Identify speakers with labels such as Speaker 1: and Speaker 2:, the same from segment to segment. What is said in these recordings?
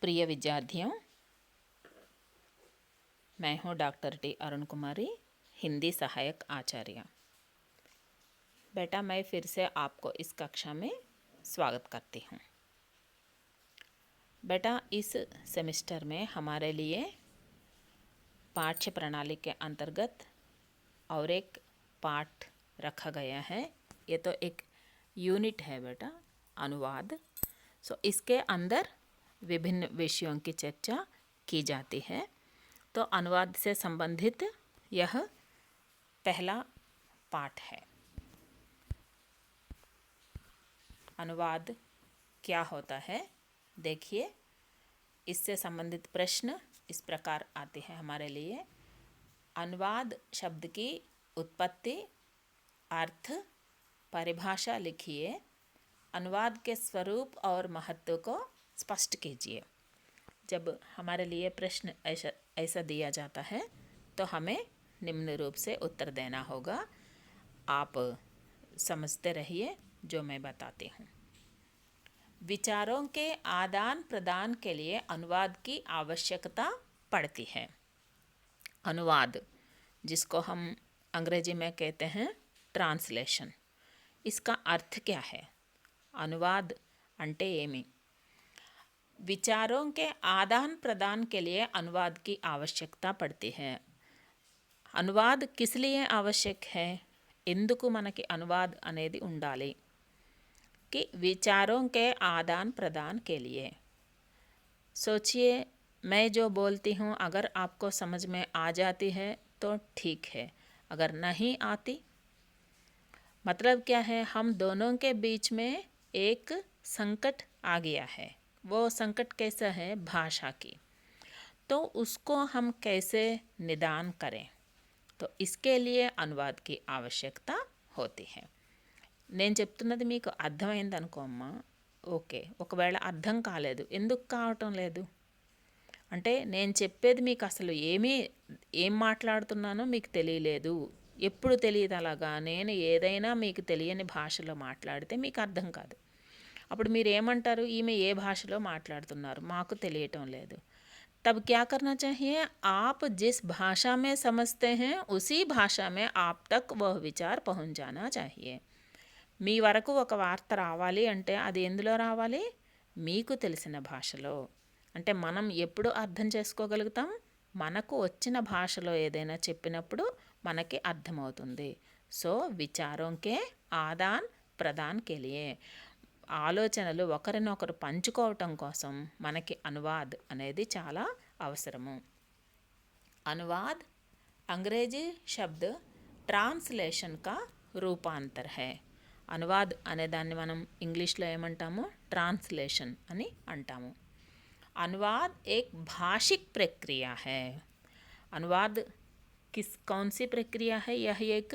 Speaker 1: प्रिय विद्यार्थियों, मैं हूँ डॉक्टर टी अरुण कुमारी, हिंदी सहायक आचार्य। बेटा, मैं फिर से आपको इस कक्षा में स्वागत करती हूँ। बेटा, इस सेमेस्टर में हमारे लिए पाठ्य प्रणाली के अंतर्गत और एक पाठ रखा गया है। ये तो एक यूनिट है बेटा, अनुवाद। इसके अंदर विभिन्न विषयों की चर्चा की जाती है। तो अनुवाद से संबंधित यह पहला पाठ है। अनुवाद क्या होता है? देखिए, इससे संबंधित प्रश्न इस प्रकार आते हैं हमारे लिए। अनुवाद शब्द की उत्पत्ति, अर्थ, परिभाषा लिखिए। अनुवाद के स्वरूप और महत्व को स्पष्ट कीजिए। जब हमारे लिए प्रश्न ऐसा दिया जाता है तो हमें निम्न रूप से उत्तर देना होगा। आप समझते रहिए जो मैं बताती हूँ। विचारों के आदान प्रदान के लिए अनुवाद की आवश्यकता पड़ती है। अनुवाद, जिसको हम अंग्रेजी में कहते हैं ट्रांसलेशन, इसका अर्थ क्या है? अनुवाद అంటే ఏమి? विचारों के आदान प्रदान के लिए अनुवाद की आवश्यकता पड़ती है। अनुवाद किस लिए आवश्यक है? ఎందుకు మనకి अनुवाद అనేది ఉండాలి? कि विचारों के आदान प्रदान के लिए। सोचिए, मैं जो बोलती हूँ अगर आपको समझ में आ जाती है तो ठीक है, अगर नहीं आती, मतलब क्या है? हम दोनों के बीच में एक संकट आ गया है। वो संकट कैसा है? भाषा की। तो उसको हम कैसे निदान करें? तो इसके लिए अनुवाद की आवश्यकता होती है। నేను చెప్తున్నది మీకు అర్థమైంది అనుకో అమ్మా. ఓకే, ఒకవేళ అర్థం కాలేదు, ఎందుకు కావటం లేదు అంటే నేను చెప్పేది మీకు అసలు ఏం మాట్లాడుతున్నానో మీకు తెలియలేదు. ఎప్పుడు తెలియదు అలాగా? నేను ఏదైనా మీకు తెలియని భాషలో మాట్లాడితే మీకు అర్థం కాదు. అప్పుడు మీరు ఏమంటారు? ఈమె ఏ భాషలో మాట్లాడుతున్నారు, మాకు తెలియటం లేదు. तब क्या करना चाहिए? आप जिस भाषा में समझते हैं उसी भाषा में आप तक वह विचार पहुंच जाना चाहिए. మీ వరకు ఒక వార్త రావాలి అంటే అది ఎందులో రావాలి? మీకు తెలిసిన భాషలో. అంటే మనం ఎప్పుడు అర్థం చేసుకోగలుగుతాం? మనకు వచ్చిన భాషలో ఏదైనా చెప్పినప్పుడు మనకి అర్థమవుతుంది. సో విచారంకే ఆదాన్ ప్రదాన్ కే లియే, ఆలోచనలు ఒకరినొకరు పంచుకోవటం కోసం మనకి అనువాద్ అనేది చాలా అవసరము. అనువాద్ अंग्रेजी शब्द ట్రాన్స్లేషన్ కా రూపాంతర్ హై. అనువాద్ అనే దాన్ని మనం ఇంగ్లీష్లో ఏమంటాము? ట్రాన్స్లేషన్ అని అంటాము. अनुवाद एक भाषिक प्रक्रिया है. अनुवाद कौन सी प्रक्रिया है? यह एक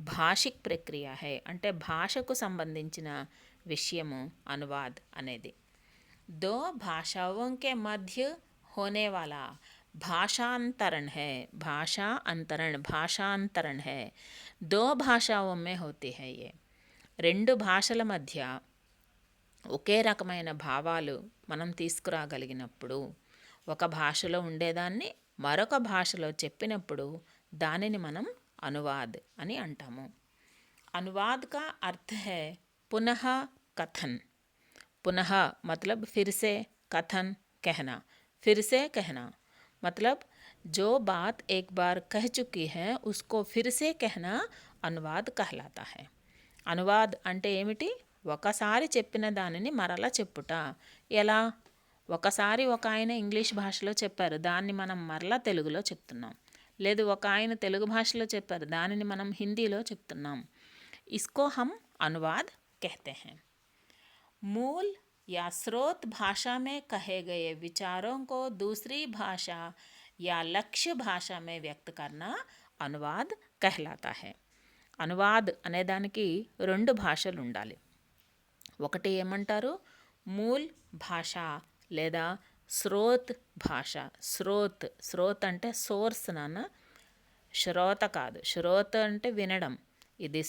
Speaker 1: भाषिक प्रक्रिया है. అంటే భాషకు సంబంధించిన విషయము अनुवाद అనేది. दो भाषाओं के मध्य होने वाला भाषांतरण है. भाषांतरण है. दो भाषाओं में होती है ये. రెండు భాషల మధ్య ఒకే రకమైన భావాలు మనం తీసుకురాగలిగినప్పుడు, ఒక భాషలో ఉండేదాన్ని మరొక భాషలో చెప్పినప్పుడు దానిని మనం అనువాద్ అని అంటాము. अनुवाद का अर्थ है पुनः कथन. पुनः मतलब फिर से, कथन कहना, फिर से कहना मतलब जो बात एक बार कह चुकी है उसको फिर से कहना अनुवाद कहलाता है. అనువాద్ అంటే ఏమిటి? ఒకసారి చెప్పిన దానిని మరలా చెప్పుట. ఎలా? ఒకసారి ఒక ఆయన ఇంగ్లీష్ భాషలో చెప్పారు, దాన్ని మనం మరలా తెలుగులో చెప్తున్నాం. లేదు, ఒక ఆయన తెలుగు భాషలో చెప్పారు, దానిని మనం హిందీలో చెప్తున్నాం. इसको हम अनुवाद कहते हैं. मूल या स्रोत भाषा में कहे गए विचारों को दूसरी भाषा या लक्ष्य भाषा में व्यक्त करना अनुवाद कहलाता है. అనువాద్ అనేదానికి రెండు భాషలు ఉండాలి. ఒకటి ఏమంటారు? మూల్ భాష లేదా స్రోత్ భాష. స్రోత్ అంటే సోర్స్ నాన్న, శ్రోత కాదు. శ్రోత అంటే వినడం, ఇది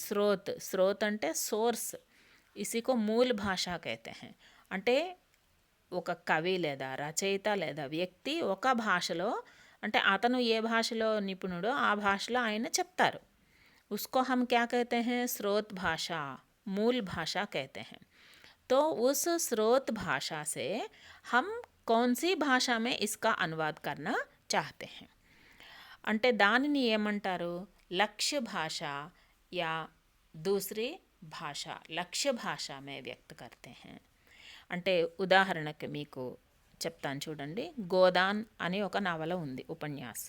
Speaker 1: స్రోత్ అంటే సోర్స్. ఇసికో మూల్ భాష कहते हैं. అంటే ఒక కవి లేదా రచయిత లేదా వ్యక్తి ఒక భాషలో, అంటే అతను ఏ భాషలో నిపుణుడో ఆ భాషలో ఆయన చెప్తారు. उसको हम क्या कहते हैं? स्रोत भाषा, मूल भाषा कहते हैं. तो उस स्रोत भाषा से हम कौन सी भाषा में इसका अनुवाद करना चाहते हैं అంటే దానిని ఏమంటారు? లక్ష్య భాష యా దూసరీ భాష, లక్ష్య భాష మే వ్యక్త కర్తే హై. అంటే ఉదాహరణకి మీకు చెప్తాను చూడండి. గోదాన్ అని ఒక నవల ఉంది, ఉపన్యాస్.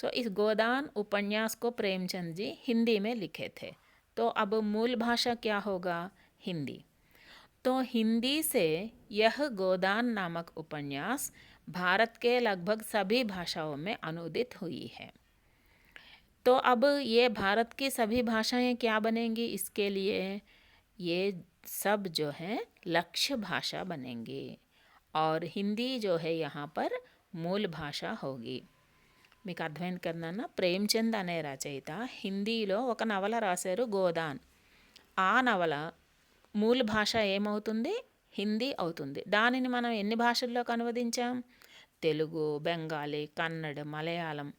Speaker 1: सो इस गोदान उपन्यास को प्रेमचंद जी हिंदी में लिखे थे. तो अब मूल भाषा क्या होगा? हिंदी. तो हिंदी से यह गोदान नामक उपन्यास भारत के लगभग सभी भाषाओं में अनुदित हुई है. तो अब ये भारत की सभी भाषाएं क्या बनेंगी? इसके लिए ये सब जो है लक्ष्य भाषा बनेंगी और हिंदी जो है यहाँ पर मूल भाषा होगी. మీకు అర్థమైంది కదన్నా. ప్రేమ్చంద్ అనే రచయిత హిందీలో ఒక నవల రాశారు, గోదాన్. ఆ నవల మూల భాష ఏమవుతుంది? హిందీ అవుతుంది. దానిని మనం ఎన్ని భాషల్లోకి అనువదించాం? తెలుగు, బెంగాలీ, కన్నడ, మలయాళం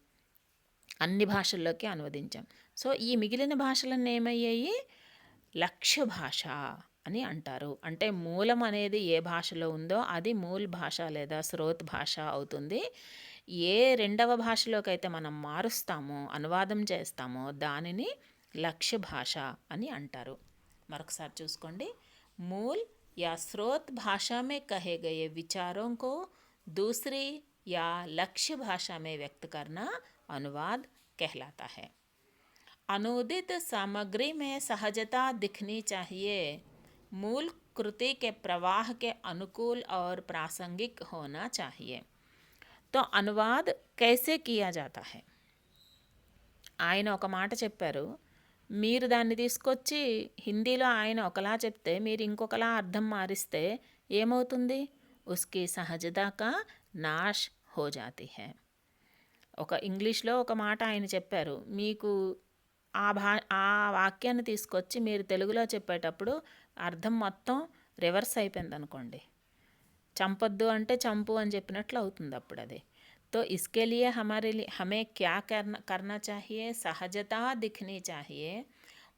Speaker 1: అన్ని భాషల్లోకి అనువదించాం. సో ఈ మిగిలిన భాషలన్నీ ఏమయ్యాయి? లక్ష్య భాష అని అంటారు. అంటే మూలం అనేది ఏ భాషలో ఉందో అది మూల భాష లేదా స్రోత్ భాష అవుతుంది. ఏ రెండవ భాషలోకి అయితే మనం మారుస్తామో, అనువాదం చేస్తామో దానిని లక్ష్య భాష అని అంటారు. మరొకసారి చూసుకోండి. मूल या स्रोत भाषा में कहे गए विचारों को दूसरी या लक्ष्य भाषा में व्यक्त करना अनुवाद कहलाता है. अनुदित सामग्री में सहजता दिखनी चाहिए. मूल कृति के प्रवाह के अनुकूल और प्रासंगिक होना चाहिए. तो अनुवाद कैसे किया जाता है? ఆయన ఒక మాట చెప్పారు, మీరు దాన్ని తీసుకొచ్చి హిందీలో ఆయన ఒకలా చెప్తే మీరు ఇంకొకలా అర్థం మారిస్తే ఏమవుతుంది? ఉస్కి సహజతా కా నాష్ హో జాతి హై. ఒక ఇంగ్లీష్లో ఒక మాట ఆయన చెప్పారు, మీకు ఆ వాక్యాన్ని తీసుకొచ్చి మీరు తెలుగులో చెప్పేటప్పుడు అర్థం మొత్తం రివర్స్ అయిపోయింది అనుకోండి. చంపొద్దు అంటే చంపు అని చెప్పినట్లు అవుతుంది అప్పుడు అది. तो इसके लिए हमें क्या करना चाहिए? सहजता दिखनी चाहिए.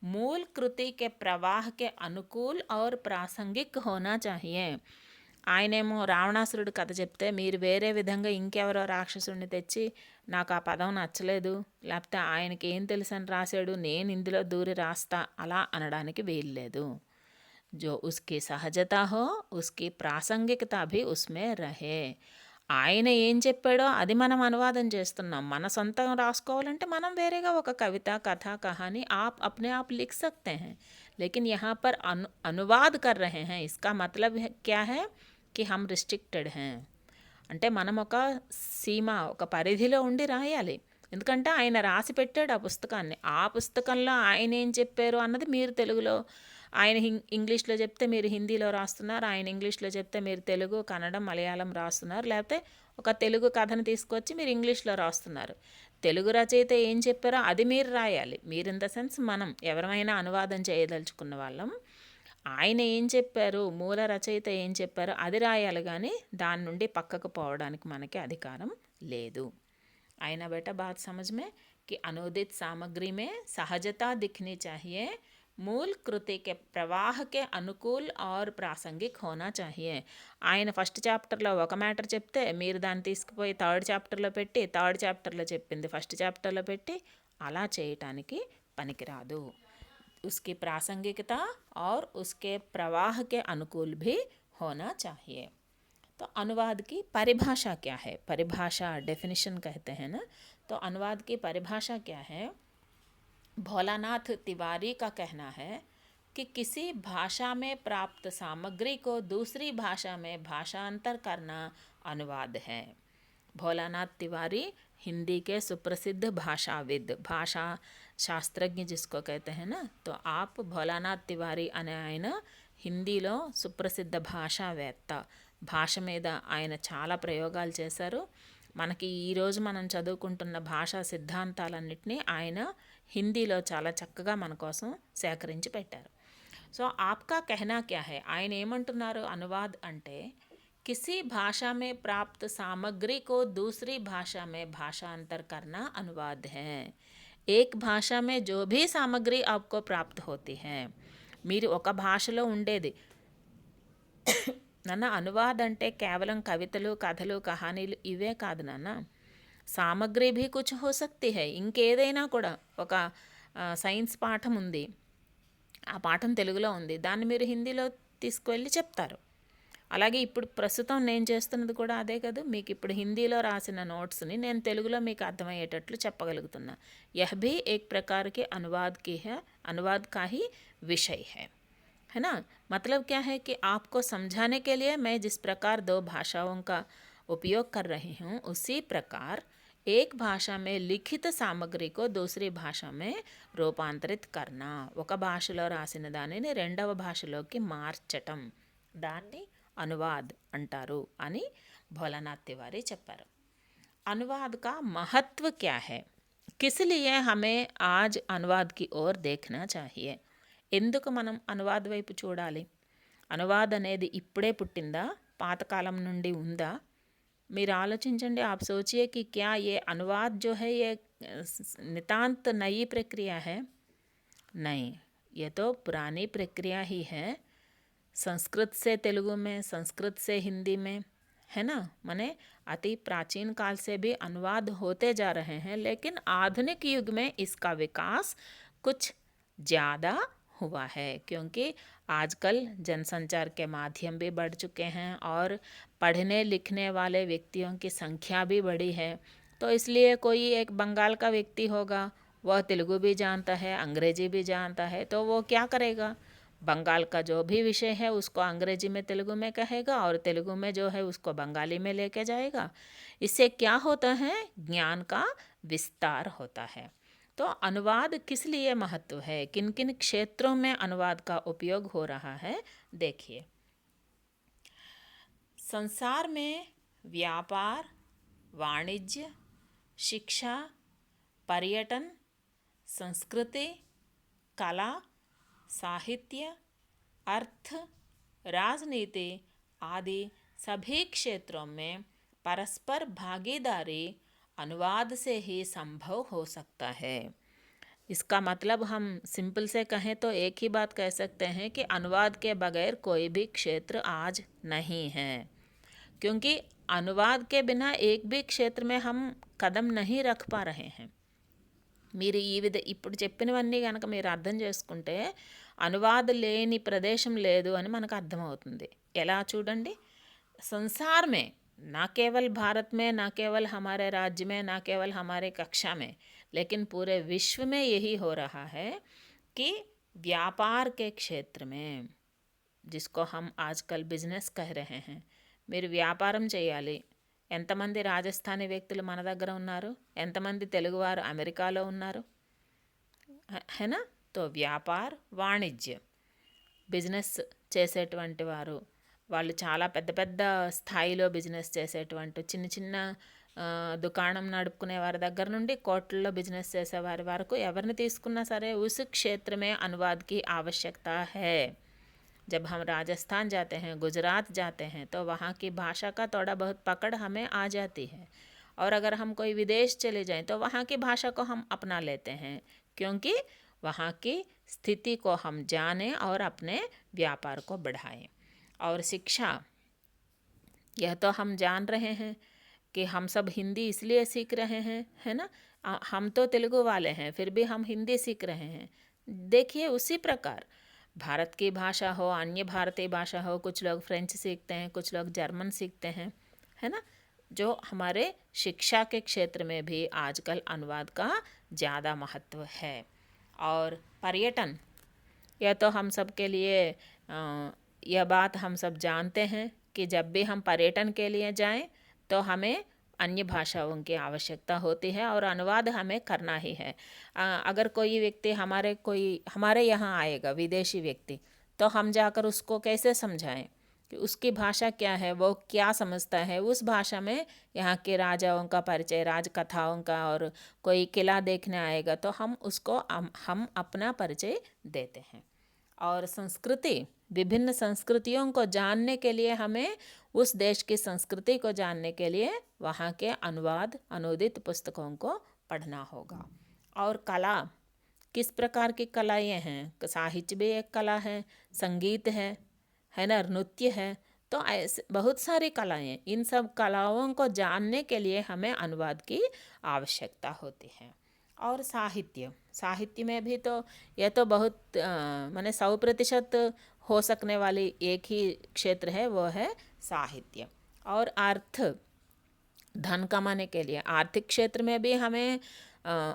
Speaker 1: मूल कृति के प्रवाह के अनुकूल और प्रासंगिक होना चाहिए. ఆయనేమో రావణాసురుడు కథ చెప్తే మీరు వేరే విధంగా ఇంకెవరో రాక్షసుడిని తెచ్చి నాకు ఆ పదం నచ్చలేదు, లేకపోతే ఆయనకి ఏం తెలుసు అని రాశాడు, నేను ఇందులో దూరి రాస్తా అలా అనడానికి వీల్లేదు. जो उसकी सहजता हो उसकी प्रासंगिकता भी उसमें रहे. ఆయన ఏం చెప్పాడో అది మనం అనువాదం చేస్తున్నాం. మన సొంతం రాసుకోవాలంటే మనం వేరేగా ఒక కవిత, కథ, కహాनी आप अपने आप लिख सकते हैं. लेकिन यहाँ पर अनुवाद कर रहे हैं. इसका मतलब क्या है कि हम रिस्ट्रिक्टेड हैं. అంటే మనం ఒక సీమ, ఒక పరిధిలో ఉండి రాయాలి. ఎందుకంటే ఆయన రాసి పెట్టాడు ఆ పుస్తకాన్ని. ఆ పుస్తకంలో ఆయన ఏం చెప్పారు అన్నది మీరు తెలుగులో, ఆయన ఇంగ్లీష్లో చెప్తే మీరు హిందీలో రాస్తున్నారు, ఆయన ఇంగ్లీష్లో చెప్తే మీరు తెలుగు, కన్నడం, మలయాళం రాస్తున్నారు, లేకపోతే ఒక తెలుగు కథను తీసుకొచ్చి మీరు ఇంగ్లీష్లో రాస్తున్నారు. తెలుగు రచయిత ఏం చెప్పారో అది మీరు రాయాలి. మీరు ఇన్ ద సెన్స్ మనం ఎవరైనా అనువాదం చేయదలుచుకున్న వాళ్ళం, ఆయన ఏం చెప్పారు, మూల రచయిత ఏం చెప్పారో అది రాయాలి, కానీ దాని నుండి పక్కకు పోవడానికి మనకి అధికారం లేదు. आईना बेटा बात समझ में कि अनुदित सामग्री में सहजता दिखनी चाहिए. मूल कृति के प्रवाह के अनुकूल और प्रासंगिक होना चाहिए. ఆయన ఫస్ట్ చాప్టర్లో ఒక మ్యాటర్ చెప్తే మీరు దాన్ని తీసుకుపోయి థర్డ్ చాప్టర్లో పెట్టి, థర్డ్ చాప్టర్లో చెప్పింది ఫస్ట్ చాప్టర్లో పెట్టి అలా చేయటానికి పనికిరాదు. उसकी प्रासंगिकता और उसके प्रवाह के अनुकूल भी होना चाहिए. तो अनुवाद की परिभाषा क्या है? परिभाषा डेफिनेशन कहते हैं ना. तो अनुवाद की परिभाषा क्या है? भोलानाथ तिवारी का कहना है कि किसी भाषा में प्राप्त सामग्री को दूसरी भाषा में भाषांतर करना अनुवाद है. भोलानाथ तिवारी हिंदी के सुप्रसिद्ध भाषाविद, भाषा शास्त्रज्ञ जिसको कहते हैं ना. तो आप भोलानाथ तिवारी అనే ఆయన హిందీలో సుప్రసిద్ధ భాషావేత్త. భాష మీద ఆయన చాలా ప్రయోగాలు చేశారు. మనకి ఈరోజు మనం చదువుకుంటున్న భాషా సిద్ధాంతాలన్నింటినీ ఆయన హిందీలో చాలా చక్కగా మన కోసం సేకరించి పెట్టారు. సో ఆప్కా కహనా క్యా హై? ఆయన ఏమంటున్నారు అనువాద్ అంటే किसी भाषा में प्राप्त सामग्री को दूसरी भाषा में भाषांतर करना अनुवाद है. एक భాష में जो भी సామగ్రి आपको प्राप्त होती है, మీరు ఒక భాషలో ఉండేది నాన్న, అనువాద్ అంటే కేవలం కవితలు, కథలు, కహానీలు ఇవే కాదు నాన్న. సామగ్రి भी कुछ हो सकती है. ఇంకేదైనా కూడా ఒక సైన్స్ పాఠం ఉంది, ఆ పాఠం తెలుగులో ఉంది, దాన్ని మీరు హిందీలో తీసుకువెళ్ళి చెప్తారు. అలాగే ఇప్పుడు ప్రస్తుతం నేను చేస్తున్నది కూడా అదే కదా. మీకు ఇప్పుడు హిందీలో రాసిన నోట్స్ని నేను తెలుగులో మీకు అర్థమయ్యేటట్లు చెప్పగలుగుతున్నా. यह भी एक प्रकार के अनुवाद की है, अनुवाद का ही विषय है ना. मतलब क्या है कि आपको समझाने के लिए मैं जिस प्रकार दो भाषाओं का उपयोग कर रही हूँ, उसी प्रकार एक भाषा में लिखित सामग्री को दूसरी భాష में రూపాంతరిత్ కర్నా. ఒక భాషలో రాసిన దానిని రెండవ భాషలోకి మార్చటం, దాన్ని అనువాద్ అంటారు అని భోలానాథ్ తివారీ చెప్పారు. अनुवाद का महत्व क्या है, किस लिए हमें आज अनुवाद की ओर देखना चाहिए. ఎందుకు మనం అనువాద్ వైపు చూడాలి? అనువాద్ అనేది ఇప్పుడే పుట్టిందా, పాతకాలం నుండి ఉందా? మీరు ఆలోచించండి. आप सोचिए कि क्या ये अनुवाद जो है ये नितांत नई प्रक्रिया है? नहीं, ये तो पुरानी प्रक्रिया ही है. संस्कृत से तेलुगु में, संस्कृत से हिंदी में, है ना. माने अति प्राचीन काल से भी अनुवाद होते जा रहे हैं, लेकिन आधुनिक युग में इसका विकास कुछ ज़्यादा हुआ है, क्योंकि आजकल जनसंचार के माध्यम भी बढ़ चुके हैं और पढ़ने लिखने वाले व्यक्तियों की संख्या भी बढ़ी है. तो इसलिए कोई एक बंगाल का व्यक्ति होगा, वह तेलुगु भी जानता है, अंग्रेजी भी जानता है, तो वो क्या करेगा, बंगाल का जो भी विषय है उसको अंग्रेजी में तेलुगु में कहेगा और तेलुगु में जो है उसको बंगाली में लेके जाएगा. इससे क्या होता है, ज्ञान का विस्तार होता है. तो अनुवाद किस लिए महत्व है, किन किन क्षेत्रों में अनुवाद का उपयोग हो रहा है, देखिए. संसार में व्यापार, वाणिज्य, शिक्षा, पर्यटन, संस्कृति, कला, साहित्य, अर्थ, राजनीति आदि सभी क्षेत्रों में परस्पर भागीदारी अनुवाद से ही संभव हो सकता है. इसका मतलब हम सिंपल से कहें तो एक ही बात कह सकते हैं कि अनुवाद के बगैर कोई भी क्षेत्र आज नहीं है, क्योंकि अनुवाद के बिना एक भी क्षेत्र में हम कदम नहीं रख पा रहे हैं. మీరు ఇప్పుడు చెప్పినవన్నీ కనుక మీరు అర్థం చేసుకుంటే అనువాద లేని ప్రదేశం లేదు అని మనకు అర్థమవుతుంది. ఎలా చూడండి, संसार में, ना केवल भारत में, ना केवल हमारे राज्य में, ना केवल हमारे कक्षा में, लेकिन पूरे विश्व में यही हो रहा है कि व्यापार के क्षेत्र में, जिसको हम आजकल बिजनेस कह रहे हैं, మీరు వ్యాపారం చేయాలి. ఎంతమంది రాజస్థానీ వ్యక్తులు మన దగ్గర ఉన్నారు, ఎంతమంది తెలుగువారు అమెరికాలో ఉన్నారు, హేనా. తో వ్యాపార్, వాణిజ్య, బిజినెస్ చేసేటువంటి వారు, వాళ్ళు చాలా పెద్ద పెద్ద స్థాయిలో బిజినెస్ చేసేటువంటి చిన్న చిన్న దుకాణం నడుపుకునే వారి దగ్గర నుండి కోట్లలో బిజినెస్ చేసేవారి వరకు ఎవరిని తీసుకున్నా సరే उस क्षेत्र में अनुवाद की आवश्यकता है. जब हम राजस्थान जाते हैं, गुजरात जाते हैं, तो वहाँ की भाषा का थोड़ा बहुत पकड़ हमें आ जाती है. और अगर हम कोई विदेश चले जाएं तो वहाँ की भाषा को हम अपना लेते हैं, क्योंकि वहाँ की स्थिति को हम जानें और अपने व्यापार को बढ़ाएं. और शिक्षा, यह तो हम जान रहे हैं कि हम सब हिंदी इसलिए सीख रहे हैं, है ना. हम तो तेलुगु वाले हैं, फिर भी हम हिंदी सीख रहे हैं. देखिए उसी प्रकार भारत की भाषा हो, अन्य भारतीय भाषा हो, कुछ लोग फ्रेंच सीखते हैं, कुछ लोग जर्मन सीखते हैं, है ना. जो हमारे शिक्षा के क्षेत्र में भी आजकल अनुवाद का ज़्यादा महत्व है. और पर्यटन, यह तो हम सब के लिए यह बात हम सब जानते हैं कि जब भी हम पर्यटन के लिए जाएं तो हमें अन्य भाषाओं की आवश्यकता होती है और अनुवाद हमें करना ही है. अगर कोई व्यक्ति हमारे यहाँ आएगा, विदेशी व्यक्ति, तो हम जाकर उसको कैसे समझाएं कि उसकी भाषा क्या है, वो क्या समझता है. उस भाषा में यहाँ के राजाओं का परिचय, राजकथाओं का, और कोई किला देखने आएगा तो हम उसको हम अपना परिचय देते हैं. और संस्कृति, विभिन्न संस्कृतियों को जानने के लिए हमें उस देश की संस्कृति को जानने के लिए वहाँ के अनुदित पुस्तकों को पढ़ना होगा। और कला, किस प्रकार की कलाएँ हैं? साहित्य भी एक कला है, संगीत है ना, नृत्य है, तो ऐसे बहुत सारी कलाएँ। इन सब कलाओं को जानने के लिए हमें अनुवाद की आवश्यकता होती है। और साहित्य में भी तो यह तो बहुत माने 100% हो सकने वाली एक ही क्षेत्र है, वो है साहित्य। और धन कमाने के लिए आर्थिक क्षेत्र में भी हमें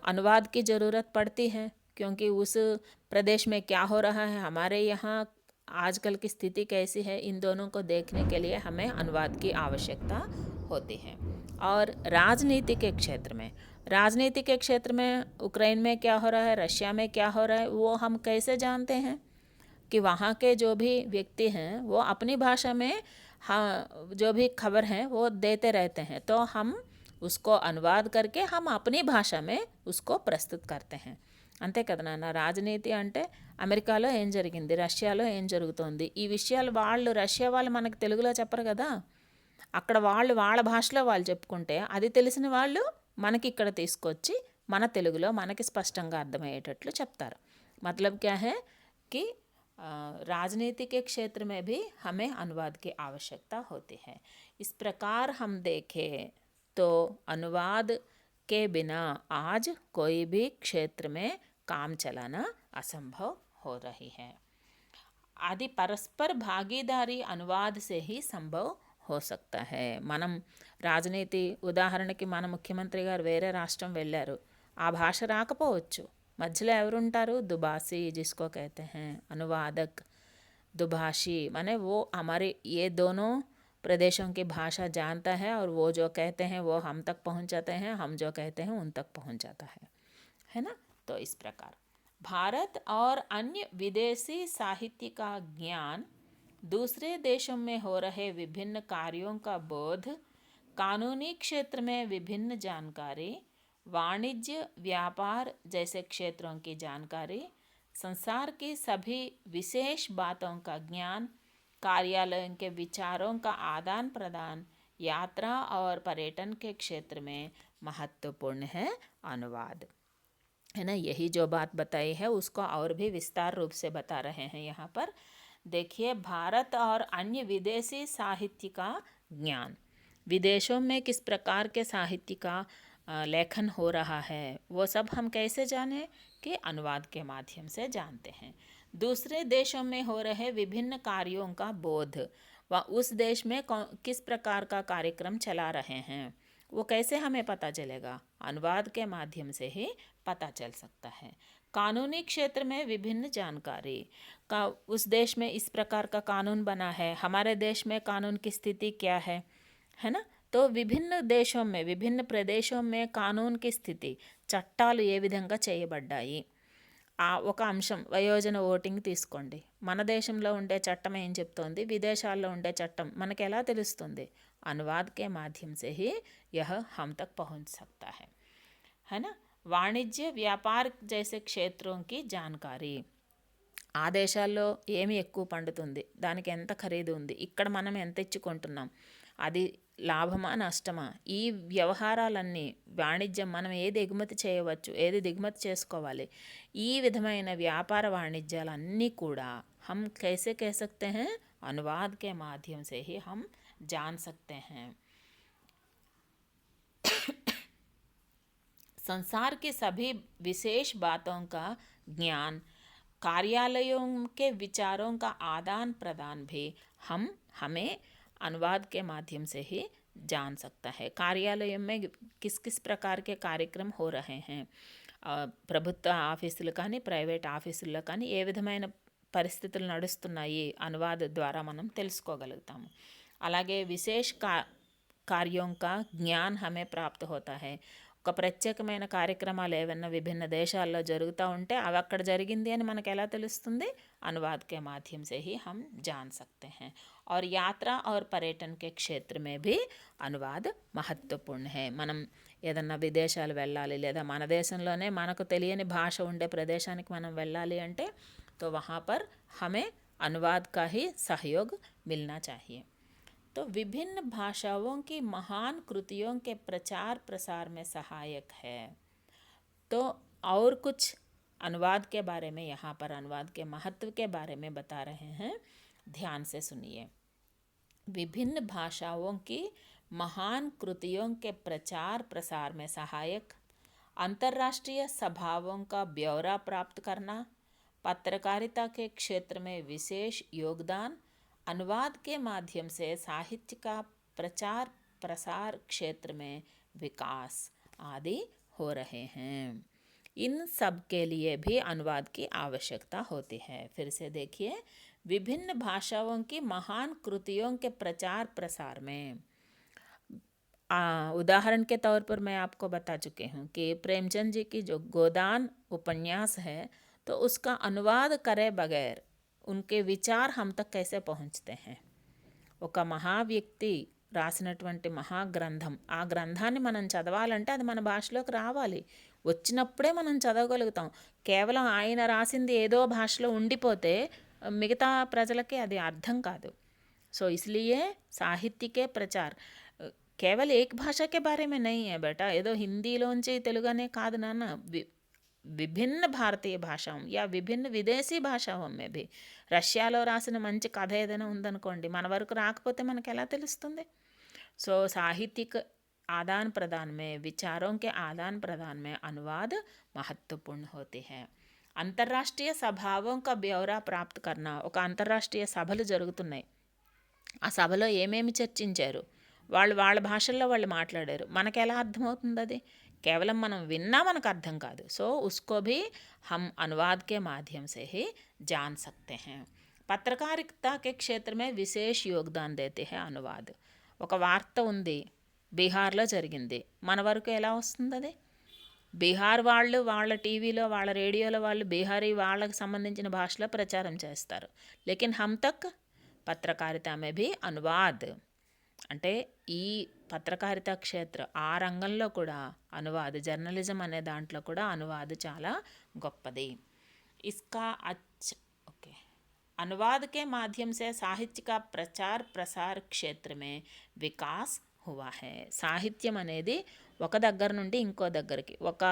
Speaker 1: अनुवाद की ज़रूरत पड़ती है, क्योंकि उस प्रदेश में क्या हो रहा है, हमारे यहाँ आजकल की स्थिति कैसी है, इन दोनों को देखने के लिए हमें अनुवाद की आवश्यकता होती है। और राजनीति के क्षेत्र में यूक्रेन में क्या हो रहा है, रशिया में क्या हो रहा है, वो हम कैसे जानते हैं? कि वहाँ के जो भी व्यक्ति हैं वो अपनी भाषा में हाँ जो भी खबर है वो देते रहते हैं, तो हम उसको अनुवाद करके हम अपनी భాష में उसको ప్రస్తుత करते हैं. అంతే కదా నాన్న. రాజనీతి అంటే అమెరికాలో ఏం జరిగింది, రష్యాలో ఏం జరుగుతోంది, ఈ విషయాలు రష్యా వాళ్ళు మనకు తెలుగులో చెప్పరు కదా. అక్కడ వాళ్ళ భాషలో వాళ్ళు చెప్పుకుంటే అది తెలిసిన వాళ్ళు మనకి ఇక్కడ తీసుకొచ్చి మన తెలుగులో మనకి స్పష్టంగా అర్థమయ్యేటట్లు చెప్తారు. मतलब क्या है कि राजनीति के क्षेत्र में भी हमें अनुवाद की आवश्यकता होती है. इस प्रकार हम देखें तो अनुवाद के बिना आज कोई भी क्षेत्र में काम चलाना असंभव हो रही है. आदि परस्पर भागीदारी अनुवाद से ही संभव हो सकता है. మనం రాజనీతి ఉదాహరణకి మన ముఖ్యమంత్రి గారు వేరే రాష్ట్రం వెళ్ళారు, ఆ భాష రాకపోవచ్చు, मध्य एवरुंटारू दुभाषी जिसको कहते हैं, अनुवादक, दुभाषी, माने वो हमारे ये दोनों प्रदेशों की भाषा जानता है और वो जो कहते हैं वो हम तक पहुंच जाते हैं, हम जो कहते हैं उन तक पहुंच जाता है ना. तो इस प्रकार भारत और अन्य विदेशी साहित्य का ज्ञान, दूसरे देशों में हो रहे विभिन्न कार्यों का बोध, कानूनी क्षेत्र में विभिन्न जानकारी, वाणिज्य व्यापार जैसे क्षेत्रों की जानकारी, संसार की सभी विशेष बातों का ज्ञान, कार्यालयों के विचारों का आदान प्रदान, यात्रा और पर्यटन के क्षेत्र में महत्वपूर्ण है अनुवाद. है ना. यही जो बात बताई है उसको और भी विस्तार रूप से बता रहे हैं यहाँ पर. देखिए, भारत और अन्य विदेशी साहित्य का ज्ञान, विदेशों में किस प्रकार के साहित्य का लेखन हो रहा है वो सब हम कैसे जानें? कि अनुवाद के माध्यम से जानते हैं. दूसरे देशों में हो रहे विभिन्न कार्यों का बोध, व उस देश में किस प्रकार का कार्यक्रम चला रहे हैं वो कैसे हमें पता चलेगा? अनुवाद के माध्यम से ही पता चल सकता है. कानूनी क्षेत्र में विभिन्न जानकारी का, उस देश में इस प्रकार का कानून बना है, हमारे देश में कानून की स्थिति क्या है ना. तो విభిన్న దేశం में విభిన్న ప్రదేశం में కానూన్ కి స్థితి, చట్టాలు ఏ విధంగా చేయబడ్డాయి. ఒక అంశం వయోజన ఓటింగ్ తీసుకోండి. మన దేశంలో ఉండే చట్టం ఏం చెప్తోంది, విదేశాల్లో ఉండే చట్టం మనకు ఎలా తెలుస్తుంది? अनुवाद के माध्यम से ही यह हम तक पहुंच सकता है ना. वाणिज्य व्यापार जैसे क्षेत्रों की जानकारी, ఆ దేశాల్లో ఏమి ఎక్కువ పండుతుంది, దానికి ఎంత ఖరీదు ఉంది, ఇక్కడ మనం ఎంత ఇచ్చుకుంటున్నాం, అది లాభమా నష్టమా, ఈ వ్యవహారాలన్నీ, వాణిజ్యం, మనం ఏది ఎగుమతి చేయవచ్చు, ఏది దిగుమతి చేసుకోవాలి, ఈ విధమైన వ్యాపార వాణిజ్యాలన్నీ కూడా हम कैसे कह सकते हैं? अनुवाद के माध्यम से ही हम जान सकते हैं. संसार की सभी विशेष बातों का ज्ञान, कार्यालयों के विचारों का आदान प्रदान भी हमें अनुवाद के माध्यम से ही जान सकता है. कार्यालय में किस किस प्रकार के कार्यक्रम हो रहे हैं, ప్రభుత్వ ఆఫీసులు కానీ ప్రైవేట్ ఆఫీసుల్లో కానీ ఏ విధమైన పరిస్థితులు నడుస్తున్నాయి అనువాద ద్వారా మనం తెలుసుకోగలుగుతాము. అలాగే విశేష కార్యోं का ज्ञान हमें प्राप्त होता है. ఒక ప్రత్యేకమైన కార్యక్రమాలు ఏవన్నా విభిన్న దేశాల్లో జరుగుతూ ఉంటే అవి అక్కడ జరిగింది అని మనకు ఎలా తెలుస్తుంది? अनुवाद के माध्यम से ही हम जान सकते हैं. और यात्रा और पर्यटन के क्षेत्र में भी अनुवाद महत्वपूर्ण है. మనం ఏదన్నా విదేశాలు వెళ్ళాలి లేదా మన దేశంలోనే మనకు తెలియని భాష ఉండే ప్రదేశానికి మనం వెళ్ళాలి అంటే तो वहाँ पर हमें अनुवाद का ही सहयोग मिलना चाहिए. तो विभिन्न भाषाओं की महान कृतियों के प्रचार प्रसार में सहायक है। तो और कुछ अनुवाद के बारे में, यहाँ पर अनुवाद के महत्व के बारे में बता रहे हैं, ध्यान से सुनिए। विभिन्न भाषाओं की महान कृतियों के प्रचार प्रसार में सहायक, अंतर्राष्ट्रीय सभाओं का ब्यौरा प्राप्त करना, पत्रकारिता के क्षेत्र में विशेष योगदान, अनुवाद के माध्यम से साहित्य का प्रचार प्रसार क्षेत्र में विकास आदि हो रहे हैं। इन सब के लिए भी अनुवाद की आवश्यकता होती है। फिर से देखिए, विभिन्न भाषाओं की महान कृतियों के प्रचार प्रसार में, उदाहरण के तौर पर मैं आपको बता चुकी हूँ कि प्रेमचंद जी की जो गोदान उपन्यास है, तो उसका अनुवाद करे बगैर उनके विचार हम तक कैसे पहुँचते हैं। ఒక మహా వ్యక్తి రాసినటువంటి మహాగ్రంథం, ఆ గ్రంథాన్ని మనం చదవాలంటే అది మన భాషలోకి రావాలి. వచ్చినప్పుడే మనం చదవగలుగుతాం. కేవలం ఆయన రాసింది ఏదో భాషలో ఉండిపోతే మిగతా ప్రజలకి అది అర్థం కాదు. सो इसलिए साहित्य के प्रचार केवल एक भाषा के बारे में नहीं है बेटा, ఏదో హిందీలోంచి తెలుగు అనే కాదు నాన్న, విభిన్న భారతీయ భాషాం యా విభిన్న విదేశీ భాషాओं में भी, రష్యాలో రాసిన మంచి కథ ఏదైనా ఉందనుకోండి, మన వరకు రాకపోతే మనకు ఎలా తెలుస్తుంది? सो साहित्यिक आदान प्रदान में, विचारों के आदान प्रदान में अनुवाद महत्वपूर्ण होते हैं। అంతర్రాష్ట్రీయ సభావం का ब्यौरा प्राप्त करना, ఒక అంతర్రాష్ట్రీయ సభలు జరుగుతున్నాయి, ఆ సభలో ఏమేమి చర్చించారు, వాళ్ళ భాషల్లో వాళ్ళు మాట్లాడారు, మనకు ఎలా అర్థమవుతుంది? అది కేవలం మనం విన్నా మనకు అర్థం కాదు. సో उसको भी हम अनुवाद के माध्यम से ही जान सकते हैं। పత్రకారిత के क्षेत्र में विशेष योगदान देते हैं अनुवाद। ఒక వార్త ఉంది, బీహార్లో జరిగింది, మన వరకు ఎలా వస్తుంది? అది బీహార్ వాళ్ళు వాళ్ళ టీవీలో వాళ్ళ రేడియోలో వాళ్ళు బీహారీ వాళ్ళకి సంబంధించిన భాషలో ప్రచారం చేస్తారు. లేకిన్ హమ్ తక్ పత్రకారిత మే భీ అనువాద్, అంటే ఈ పత్రకారిత క్షేత్ర ఆ రంగంలో కూడా అనువాద్, జర్నలిజం అనే దాంట్లో కూడా అనువాద్ చాలా గొప్పది. ఇస్కా ఓకే, अनुवाद के माध्यम से साहित्य का प्रचार प्रसार क्षेत्र में विकास हुआ है। సాహిత్యం అనేది ఒక దగ్గర నుండి ఇంకో దగ్గరికి, ఒక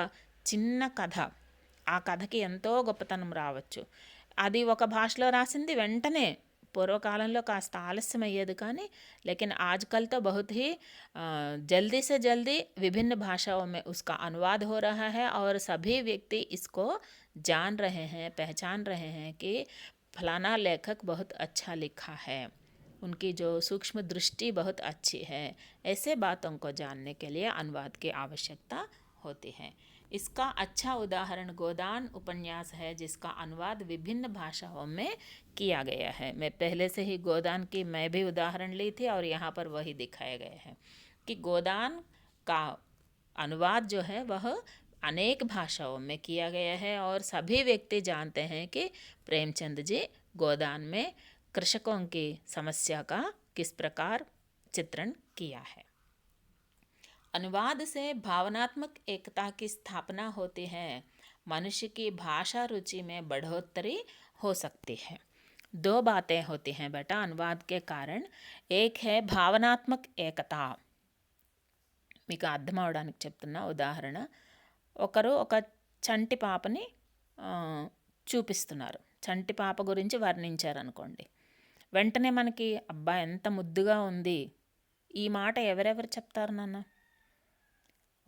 Speaker 1: చిన్న కథ, ఆ కథకి ఎంతో గొప్పతనం రావచ్చు. అది ఒక భాషలో రాసింది వెంటనే, పూర్వకాలంలో కాస్త ఆలస్యం అయ్యేది కానీ, लेकिन आजकल तो बहुत ही जल्दी से जल्दी विभिन्न भाषाओं में उसका अनुवाद हो रहा है और सभी व्यक्ति इसको जान रहे हैं, पहचान रहे हैं कि फलाना लेखक बहुत अच्छा लिखा है, उनकी जो सूक्ष्म दृष्टि बहुत अच्छी है। ऐसे बातों को जानने के लिए अनुवाद की आवश्यकता होती है। इसका अच्छा उदाहरण गोदान उपन्यास है, जिसका अनुवाद विभिन्न भाषाओं में किया गया है। मैं पहले से ही गोदान की मैं भी उदाहरण ली थी और यहाँ पर वही दिखाए गए हैं कि गोदान का अनुवाद जो है वह अनेक भाषाओं में किया गया है और सभी व्यक्ति जानते हैं कि प्रेमचंद जी गोदान में कृषकों की समस्या का किस प्रकार चित्रण किया है। अनुवाद से भावनात्मक एकता की स्थापना होती है, मनुष्य की भाषा रुचि में बढ़ोतरी हो सकती है। दो बातें होती हैं बेटा अनुवाद के कारण। एक है भावनात्मक एकता, మీకు అర్థం అవడానికి చెప్తున్నా ఉదాహరణ. ఒకరు ఒక చంటి పాపని చూపిస్తున్నారు, చంటి పాప గురించి వర్ణించారనుకోండి, వెంటనే మనకి అబ్బా ఎంత ముద్దుగా ఉంది, ఈ మాట ఎవరెవరు చెప్తారు నాన్న?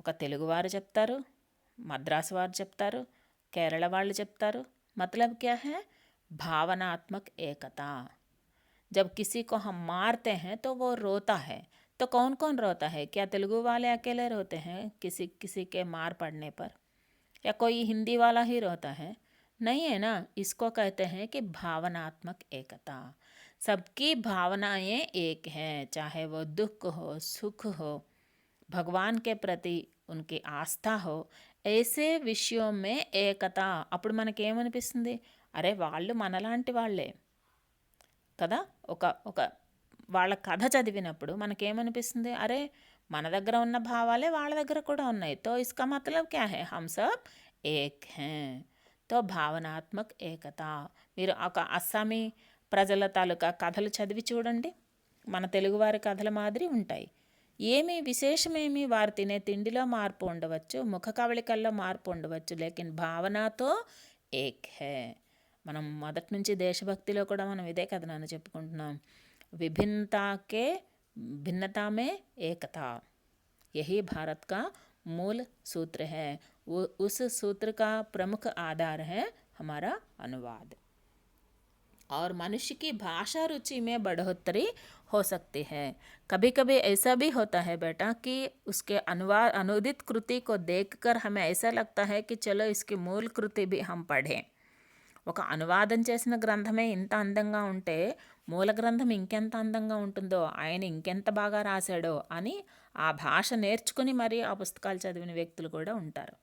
Speaker 1: ఒక తెలుగువారు చెప్తారు, మద్రాసు వారు చెప్తారు, కేరళ వాళ్ళు చెప్తారు. मतलब क्या है? भावनात्मक एकता। जब किसी को हम मारते हैं तो वो रोता है, तो कौन कौन रोता है? क्या तेलुगु वाले अकेले रोते हैं किसी के मार पड़ने पर, या कोई हिंदी वाला ही रोता है? नहीं है ना। इसको कहते हैं कि भावनात्मक एकता। सबकी भावनाएं एक हैं, चाहे वो दुख हो, सुख हो, भगवान के प्रति उनकी आस्था हो, ऐसे विषयों में एकता. అప్పుడు మనకేమనిపిస్తుంది? అరే వాళ్ళు మనలాంటి వాళ్ళే కదా. ఒక వాళ్ళ కథ చదివినప్పుడు మనకేమనిపిస్తుంది? అరే మన దగ్గర ఉన్న భావాలే వాళ్ళ దగ్గర కూడా ఉన్నాయి. తో ఇస్కా మతలబ్ క్యా హై? హమ్ సబ్ ఏక్ हैं. తో భావనాత్మక్ ఏకత. మీరు ఒక అస్సామీ ప్రజల తాలూకా కథలు చదివి చూడండి, మన తెలుగువారి కథల మాదిరి ఉంటాయి. ఏమీ విశేషమేమి వారు తినే తిండిలో మార్పు ఉండవచ్చు, ముఖ కవళికల్లో మార్పు ఉండవచ్చు, లేకిన్ భావనతో ఏక్ హే. మనం మొదటి నుంచి దేశభక్తిలో కూడా మనం ఇదే కదా నన్ను చెప్పుకుంటున్నాం. విభిన్నతాకే भिन्नता में एकता, यही भारत का मूल सूत्र है. उस सूत्र का प्रमुख आधार है हमारा अनुवाद. और मनुष्य की भाषा रुचि में बढ़ोतरी हो सकती है. कभी कभी ऐसा भी होता है बेटा कि उसके अनुदित कृति को देखकर हमें ऐसा लगता है कि चलो इसकी मूल कृति भी हम पढ़ें. ఒక అనువాదం చేసిన గ్రంథమే ఇంత అందంగా ఉంటే మూల గ్రంథం ఇంకెంత అందంగా ఉంటుందో, ఆయన ఇంకెంత బాగా రాశాడో అని ఆ భాష నేర్చుకుని మరీ ఆ పుస్తకాలు చదివిన వ్యక్తులు కూడా ఉంటారు.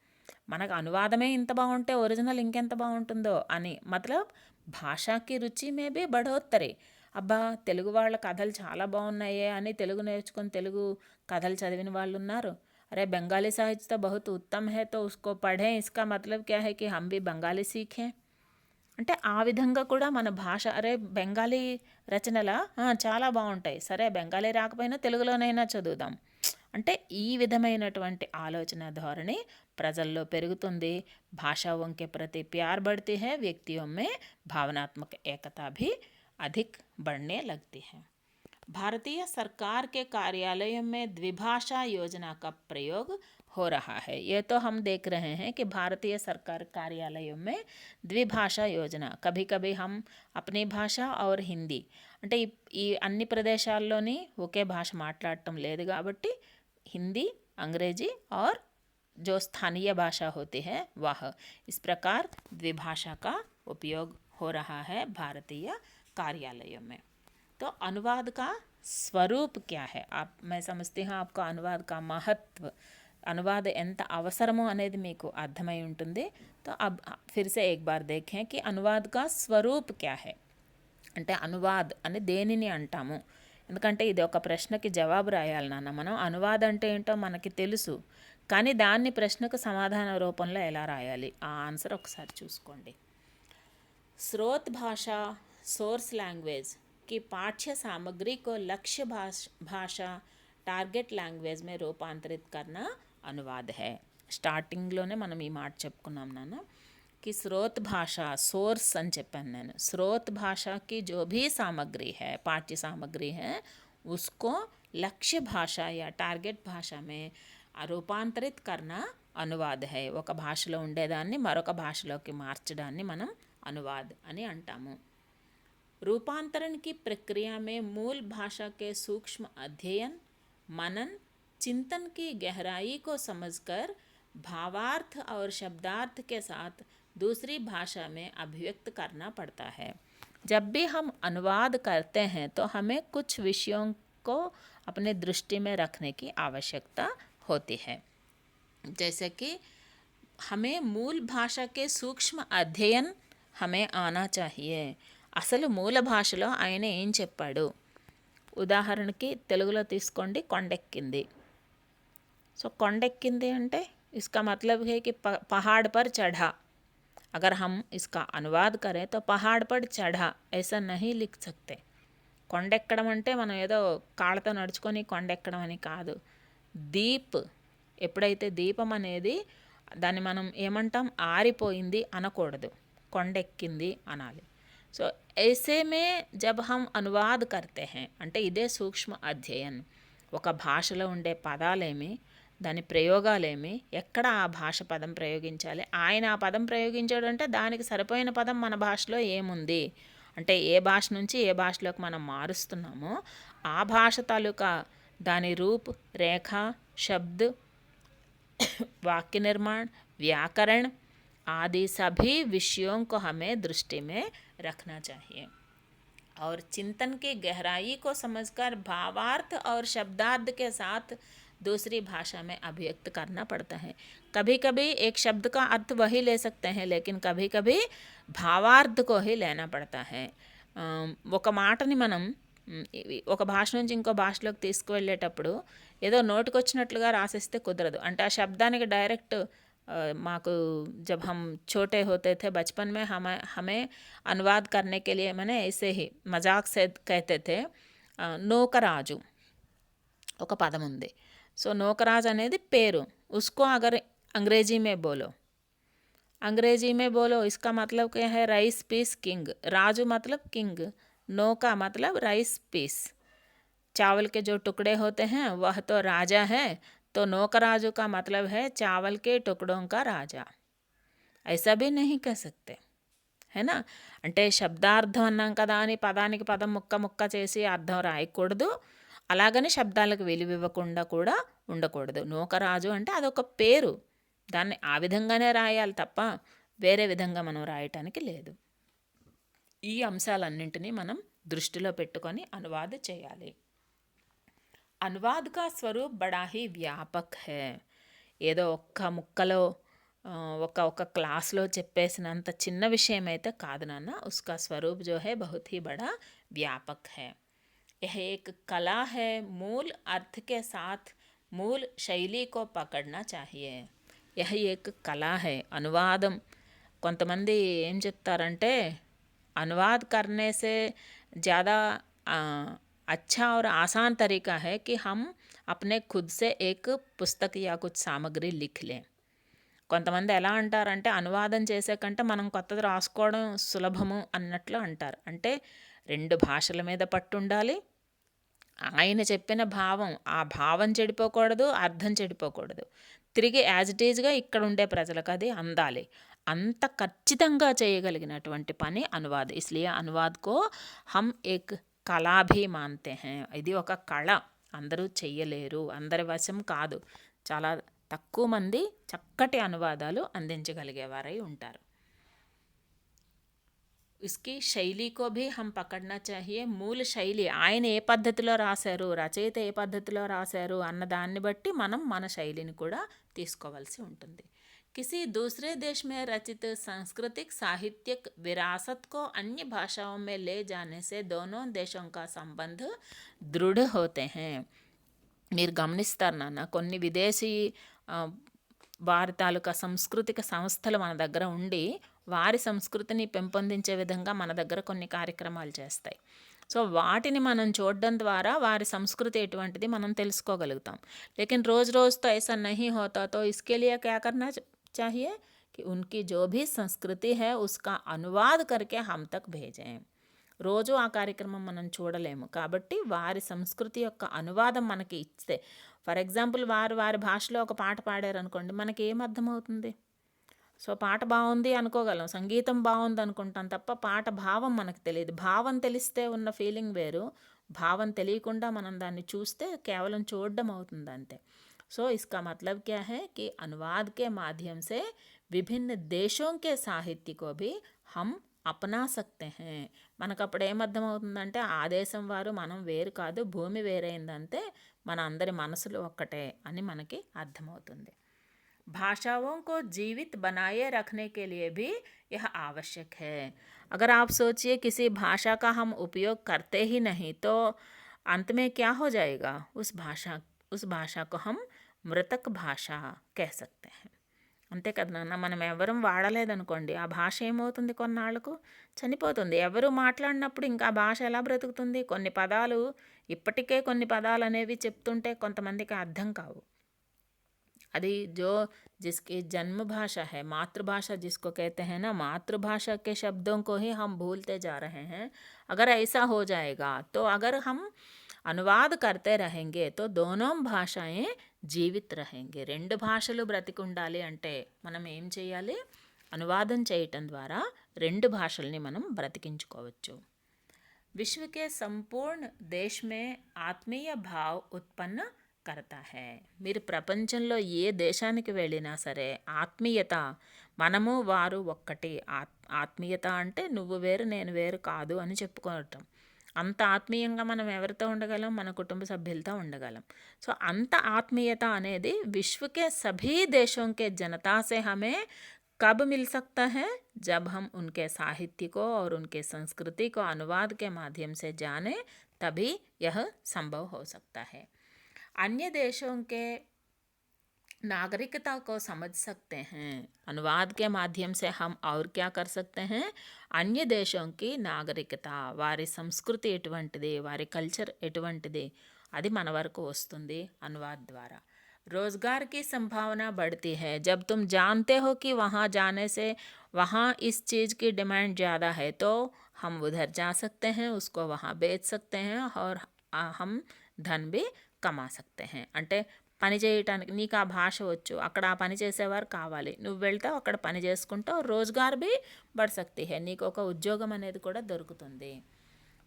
Speaker 1: మనకు అనువాదమే ఇంత బాగుంటే ఒరిజినల్ ఇంకెంత బాగుంటుందో అని. మతలబ్ భాషాకి రుచి మేబీ బఢోత్తరి. అబ్బా తెలుగు వాళ్ళ కథలు చాలా బాగున్నాయే అని తెలుగు నేర్చుకొని తెలుగు కథలు చదివిన వాళ్ళు ఉన్నారు. अरे बंगाली साहित्य तो बहुत उत्तम है तो उसको पढ़ें, इसका मतलब क्या है कि हम भी बंगाली सीखें. అంటే ఆ విధంగా కూడా మన భాష, అరే బెంగాలీ రచనలా చాలా బాగుంటాయి, సరే బెంగాలీ రాకపోయినా తెలుగులోనైనా చదువుదాం అంటే ఈ విధమైనటువంటి ఆలోచన ధోరణి ప్రజల్లో పెరుగుతుంది. భాషా వంకే ప్రతి ప్యార్ बढ़ती है, व्यक्तियों में भावनात्मक एकता भी अधिक बढ़ने लगती है. भारतीय सरकार के कार्यालयों में द्विभाषा योजना का प्रयोग हो रहा है. ये तो हम देख रहे हैं कि भारतीय सरकार कार्यालयों में द्विभाषा योजना, कभी कभी हम अपनी భాషా और హిందీ అంటే ఈ అన్ని ప్రదేశాల్లోని ఒకే భాష మాట్లాడటం లేదు కాబట్టి हिंदी, अंग्रेजी और जो स्थानीय भाषा होती है वह, इस प्रकार द्विभाषा का उपयोग हो रहा है भारतीय कार्यालयों में. तो अनुवाद का स्वरूप क्या है? मैं समझती हूँ आपको अनुवाद का महत्व, अनुवाद ఎంత అవసరమో అనేది మీకు అర్థమై ఉంటుంది. तो अब फिर से एक बार देखें कि अनुवाद का स्वरूप क्या है. అంటే అనువాద్ అని దేనిని అంటాము? ఎందుకంటే ఇది ఒక ప్రశ్నకి జవాబు రాయాలి నాన్న. మనం అనువాదం అంటే ఏంటో మనకి తెలుసు, కానీ దాన్ని ప్రశ్నకు సమాధాన రూపంలో ఎలా రాయాలి ఆ ఆన్సర్ ఒకసారి చూసుకోండి. स्रोत भाषा, सोर्स लैंग्वेज की पाठ्य सामग्री को लक्ष्य भाषा, टारगेट लैंग्वेज में रूपांतरित करना अनुवाद है. స్టార్టింగ్లోనే మనం ఈ మాట చెప్పుకున్నాం నాన్న कि स्रोत भाषा, सोर्स అని చెప్పాను నేను. स्रोत भाषा की जो भी सामग्री है, पाठ्य सामग्री है, उसको लक्ष्य भाषा या टारगेट भाषा में రూపాంతరిత్ करना अनुवाद है. ఒక భాషలో ఉండేదాన్ని మరొక భాషలోకి మార్చడాన్ని మనం अनुवाद అని అంటాము. रूपांतरण की प्रक्रिया में मूल भाषा के सूक्ष्म अध्ययन, मनन, चिंतन की गहराई को समझकर भावार्थ और शब्दार्थ के साथ दूसरी भाषा में अभिव्यक्त करना पड़ता है. जब भी हम अनुवाद करते हैं तो हमें कुछ विषयों को अपने दृष्टि में रखने की आवश्यकता होती है. जैसे कि हमें मूल भाषा के सूक्ष्म अध्ययन हमें आना चाहिए. అసలు మూల భాషలో ఆయన ఏం చెప్పాడు? ఉదాహరణకి తెలుగులో తీసుకోండి, కొండెక్కింది. సో కొండెక్కింది అంటే इसका मतलब है कि पहाड़ पर चढ़ा. अगर हम इसका अनुवाद करें तो पहाड़ पर चढ़ा ऐसा नहीं लिख सकते. కొండెక్కడం అంటే మనం ఏదో కాళ్ళతో నడుచుకొని కొండెక్కడం అని కాదు. దీప్, ఎప్పుడైతే దీపం అనేది దాన్ని మనం ఏమంటాం, ఆరిపోయింది అనకూడదు, కొండెక్కింది అనాలి. సో ऐसे में जब हम अनुवाद करते हैं అంటే ఇదే సూక్ష్మ అధ్యయన్. ఒక భాషలో ఉండే పదాలేమి, దాని ప్రయోగాలేమి, ఎక్కడ ఆ భాష పదం ప్రయోగించాలి, ఆయన ఆ పదం ప్రయోగించాడంటే దానికి సరిపోయిన పదం మన భాషలో ఏముంది, అంటే ఏ భాష నుంచి ఏ భాషలోకి మనం మారుస్తున్నామో ఆ భాష తాలూకా దాని రూప్, రేఖ, శబ్ద్, वाक्य निर्माण, व्याकरण आदि सभी विषयों को हमें दृष्टि में रखना चाहिए. और चिंतन की गहराई को समझकर भावार्थ और शब्दार्थ के साथ दूसरी भाषा में अभिव्यक्त करना पड़ता है. कभी कभी एक शब्द का अर्थ वही ले सकते हैं, लेकिन कभी कभी भावार्थ को ही लेना पड़ता है. ఒక మాటని మనం ఒక భాష నుంచి ఇంకో భాషలోకి తీసుకువెళ్ళేటప్పుడు ఏదో నోటికొచ్చినట్లుగా రాసేస్తే కుదరదు. అంటే ఆ శబ్దానికి డైరెక్ట్ మాకు जब हम छोटे होते थे बचपन में हमें अनुवाद करने के लिए मैंने ऐसे ही मजाक से कहते थे నూకరాజు ఒక పదం ఉంది. సో నూకరాజు అనేది పేరు. ఉస్కో అగర్ अंग्रेजी में बोलो, अंग्रेजी में बोलो इसका मतलब क्या है? Rice piece king. राजू मतलब किंग, नौका मतलब राइस पीस। चावल के जो टुकड़े होते हैं वह तो राजा है, तो नौकराजू का मतलब है चावल के टुकड़ों का राजा। ऐसा भी नहीं कह सकते है ना। అంటే శబ్దార్థం అన్నాం కదా అని పదానికి పదం ముక్క ముక్క చేసి అర్థం రాయకూడదు. అలాగని శబ్దాలకు విలువివ్వకుండా కూడా ఉండకూడదు. నూకరాజు అంటే అదొక పేరు, దాన్ని ఆ విధంగానే రాయాలి తప్ప వేరే విధంగా మనం రాయటానికి లేదు. ఈ అంశాలన్నింటినీ మనం దృష్టిలో పెట్టుకొని అనువాద చేయాలి. అనువాద్ కా స్వరూప్ బడా హీ వ్యాపక్ హై. ఏదో ఒక్క ముక్కలో ఒక క్లాస్లో చెప్పేసినంత చిన్న విషయం అయితే కాదు నాన్న. ఉస్కా స్వరూప్ జో హై బహుత్ హీ బడా వ్యాపక్ హై. यह एक कला है, मूल अर्थ के साथ मूल शैली को पकड़ना चाहिए. यह एक कला है. अनुवादం కొంతమంది ఏం చెప్తారంటే अनुवाद करने से ज़्यादा अच्छा और आसान तरीका है कि हम अपने खुद से एक पुस्तक या कुछ सामग्री लिख लें. కొంతమంది ఎలా అంటారంటే అనువాదం చేసే కంటే మనం కొత్తది రాసుకోవడం సులభము అన్నట్లు అంటారు. అంటే 2 భాషల మీద పట్టు ఉండాలి. ఆయన చెప్పిన భావం, ఆ భావం చెడిపోకూడదు, అర్థం చెడిపోకూడదు. తిరిగి యాజ్ ఇట్ ఈజ్గా ఇక్కడ ఉండే ప్రజలకు అది అందాలి. అంత ఖచ్చితంగా చేయగలిగినటువంటి పని అనువాద్. ఇస్లియే అనువాద్కో హమ్ ఏక్ కళా భీ మాన్తే హై. ఇది ఒక కళ, అందరూ చెయ్యలేరు, అందరి వశం కాదు. చాలా తక్కువ మంది చక్కటి అనువాదాలు అందించగలిగేవారై ఉంటారు. इसकी శైలి को भी हम पकड़ना चाहिए. మూల శైలి, ఆయన ఏ పద్ధతిలో రాశారు, రచయిత ఏ పద్ధతిలో రాశారు అన్న దాన్ని బట్టి మనం మన శైలిని కూడా తీసుకోవాల్సి ఉంటుంది. किसी दूसरे देश में रचित सांस्कृतिक साहित्यिक विरासत को अन्य भाषाओं में ले जाने से दोनों देशों का संबंध दृढ़ होते हैं. మీరు గమనిస్తారు నాన్న, కొన్ని విదేశీ వారి తాలూకా సాంస్కృతిక సంస్థలు మన దగ్గర ఉండి వారి సంస్కృతిని పెంపొందించే విధంగా మన దగ్గర కొన్ని కార్యక్రమాలు చేస్తాయి. సో వాటిని మనం చూడడం ద్వారా వారి సంస్కృతి ఎటువంటిది మనం తెలుసుకోగలుగుతాం. లేకిన్ రోజు రోజుతో ऐसा नहीं होता, तो इसके लिए क्या करना चाहिए कि उनकी जो भी संस्कृति है उसका अनुवाद करके हम तक भेजें. రోజు ఆ కార్యక్రమం మనం చూడలేము కాబట్టి వారి సంస్కృతి యొక్క అనువాదం మనకి ఇస్తే, ఫర్ ఎగ్జాంపుల్ వారి భాషలో ఒక పాట పాడారు అనుకోండి, మనకి ఏం అర్థమవుతుంది? సో పాట బాగుంది అనుకోగలం, సంగీతం బాగుంది అనుకుంటాం తప్ప పాట భావం మనకు తెలియదు. భావం తెలిస్తే ఉన్న ఫీలింగ్ వేరు, భావం తెలియకుండా మనం దాన్ని చూస్తే కేవలం చూడడం అవుతుంది అంతే. సో इसका मतलब क्या है कि अनुवाद के माध्यम से विभिन्न देशों के साहित्य को भी हम अपना सकते हैं. మనకు అప్పుడు ఏమర్థమవుతుందంటే ఆ దేశం వారు మనం వేరు కాదు, భూమి వేరైందంతే, మన అందరి మనసులు ఒక్కటే అని మనకి అర్థమవుతుంది. भाषाओं को जीवित बनाए रखने के लिए भी यह आवश्यक है. अगर आप सोचिए किसी भाषा का हम उपयोग करते ही नहीं तो अंत में क्या हो जाएगा? उस भाषा को हम మృతక్ భాష కహ సక్తే హై. అంతే కదా నాన్న, మనం ఎవరం వాడలేదనుకోండి ఆ భాష ఏమవుతుంది? కొన్నాళ్లకు చనిపోతుంది. ఎవరు మాట్లాడినప్పుడు ఇంకా ఆ భాష ఎలా బ్రతుకుతుంది? కొన్ని పదాలు ఇప్పటికే కొన్ని పదాలు అనేవి చెప్తుంటే కొంతమందికి అర్థం కావు. అది जिसकी जन्म भाषा है, मातृभाषा जिसको कहते हैं ना, मातृभाषा के शब्दों को ही हम भूलते जा रहे हैं. अगर ऐसा हो जाएगा तो अगर हम అనువాద करते रहेंगे तो दोनों భాషాయే జీవిత్ रहेंगे. 2 భాషలు బ్రతికుండాలి అంటే మనం ఏం చేయాలి? అనువాదం చేయటం ద్వారా 2 భాషల్ని మనం బ్రతికించుకోవచ్చు. विश्व के संपूर्ण देश में आत्मीय भाव उत्पन्न करता है. మీరు ప్రపంచంలో ఏ దేశానికి వెళ్ళినా సరే ఆత్మీయత, మనము వారు ఒక్కటి. ఆత్మీయత అంటే నువ్వు వేరు నేను వేరు కాదు అని చెప్పుకోవటం. అంత ఆత్మీయంగా మనం ఎవరితో ఉండగలం? మన కుటుంబ సభ్యులతో ఉండగలం. సో అంత ఆత్మీయత అనేది విశ్వ के सभी देशों के जनता से हमें कब मिल सकता है? जब हम उनके साहित्य को और उनके संस्कृति को अनुवाद के माध्यम से जाने, तभी यह संभव हो सकता है. अन्य देशों के नागरिकता को समझ सकते हैं। अनुवाद के माध्यम से हम और क्या कर सकते हैं? अन्य దేశం की నాగరికత, వారి సంస్కృతి ఎటువంటిది, వారి కల్చర్ ఎటువంటిది, అది మన వరకు వస్తుంది अनुवाद द्वारा। रोज़गार की संभावना बढ़ती है जब तुम जानते हो कि वहाँ जाने से वहाँ इस चीज़ की डिमांड ज़्यादा है, तो हम उधर जा सकते हैं, उसको वहाँ बेच सकते हैं और हम धन भी కమా सकते हैं। అంటే పని చేయటానికి నీకు ఆ భాష వచ్చు, అక్కడ ఆ పని చేసేవారు కావాలి, నువ్వు వెళ్తావు, అక్కడ పని చేసుకుంటావు, రోజ్గార్ भी बढ़ सकती है, నీకు ఒక ఉద్యోగం అనేది కూడా దొరుకుతుంది।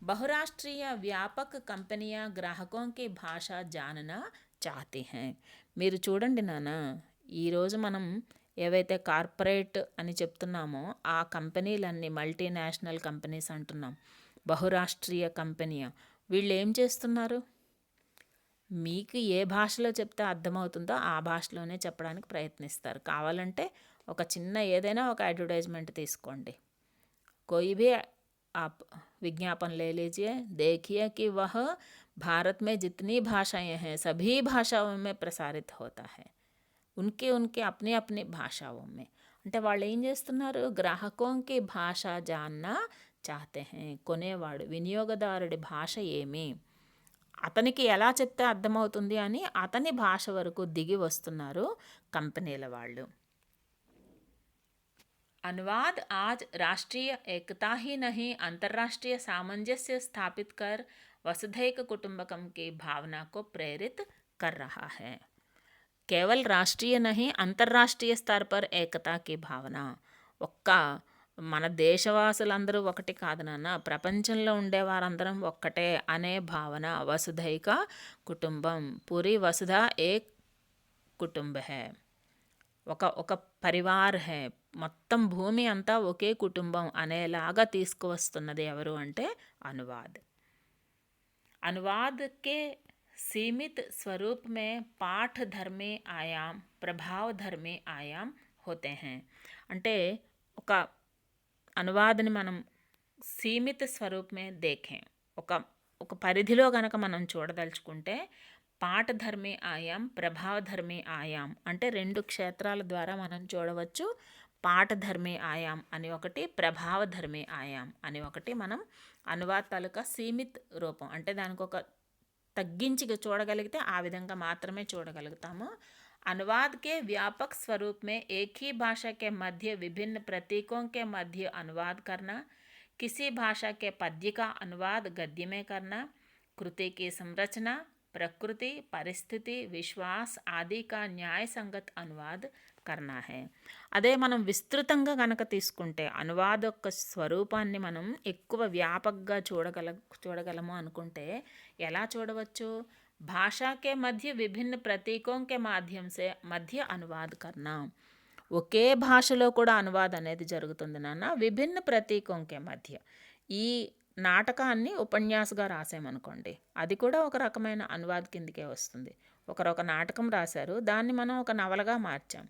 Speaker 1: बहुराष्ट्रीय व्यापक कंपनियां ग्राहकों की भाषा जानना चाहती हैं। మీరు చూడండి నాన్న, ఈరోజు మనం ఏవైతే కార్పొరేట్ అని చెప్తున్నామో ఆ కంపెనీలన్నీ మల్టీనేషనల్ కంపెనీస్ అంటున్నాం, బహురాష్ట్రీయ కంపెనీ, వీళ్ళు ఏం చేస్తున్నారు? మీకు ఏ భాషలో చెప్తే అర్థమవుతుందో ఆ భాషలోనే చెప్పడానికి ప్రయత్నిస్తారు। కావాలంటే ఒక చిన్న ఏదైనా ఒక అడ్వర్టైజ్మెంట్ తీసుకోండి, कोई भी आप विज्ञापन ले लीजिए, देखिए कि वह भारत में जितनी भाषाएं हैं सभी भाषाओं में प्रसारित होता है, उनके उनके अपनी अपनी भाषाओं में। అంటే వాళ్ళు ఏం చేస్తున్నారు? గ్రాహకోంకి భాష జాన్నా చాహతే హే, కొనేవాడు వినియోగదారుడి భాష ఏమి, అతనికి ఎలా చెప్తే అర్థమవుతుంది అని అతని భాష వరకు దిగి వస్తున్నారు కంపెనీల వాళ్ళు। अनुवाद आज राष्ट्रीय एकता ही नहीं, अंतर्राष्ट्रीय सामंजस्य स्थापित कर वसुधैक कुटुंबकम की भावना को प्रेरित कर रहा है। केवल राष्ट्रीय नहीं, अंतर्राष्ट्रीय स्तर पर एकता की भावना, ఒక్క మన దేశవాసులందరూ ఒకటి కాదు నాన్న, ప్రపంచంలో ఉండేవారందరం ఒక్కటే అనే భావన। వసుధైక కుటుంబం, పూరి వసుధ ఏక్ కుటుంబ హై, ఒక పరివార్ హై, మొత్తం భూమి అంతా ఒకే కుటుంబం అనేలాగా తీసుకువస్తున్నది ఎవరు అంటే అనువాద్। अनुवाद के सीमित स्वरूप में पाठ धर्मी आयाम, प्रभाव धर्मी आयाम होते हैं। అంటే ఒక అనువాదని మనం సీమిత స్వరూప్ మే దేఖేం, ఒక పరిధిలో గనక మనం చూడదలుచుకుంటే పాఠధర్మి ఆయాం, ప్రభావధర్మి ఆయాం అంటే రెండు క్షేత్రాల ద్వారా మనం చూడవచ్చు। పాఠధర్మి ఆయాం అని ఒకటి, ప్రభావధర్మి ఆయాం అని ఒకటి। మనం అనువాద్ తాలూకా సీమిత్ రూపం అంటే దానికి ఒక తగ్గించి చూడగలిగితే ఆ విధంగా మాత్రమే చూడగలుగుతాము। अनुवाद के व्यापक स्वरूप में एक ही भाषा के मध्य विभिन्न प्रतीकों के मध्य अनुवाद करना, किसी भाषा के पद्य का अनुवाद गद्य में करना, कृति की संरचना, प्रकृति, परिस्थिति, विश्वास आदि का न्याय संगत अनुवाद करना है। అదే మనం విస్తృతంగా గనక తీసుకుంటే అనువాద యొక్క స్వరూపాన్ని మనం ఎక్కువ వ్యాపకగా చూడగలము అనుకుంటే ఎలా చూడవచ్చు? भाषा के मध्य विभिन्न प्रतीकों के माध्यम से मध्य अनुवाद करना, ఒకే భాషలో కూడా అనువాద్ అనేది జరుగుతుంది నాన్న, విభిన్న ప్రతీకంకే మధ్య। ఈ నాటకాన్ని ఉపన్యాసగా రాసామనుకోండి, అది కూడా ఒక రకమైన అనువాద్ కిందకే వస్తుంది। ఒకరు ఒక నాటకం రాశారు, దాన్ని మనం ఒక నవలగా మార్చాం,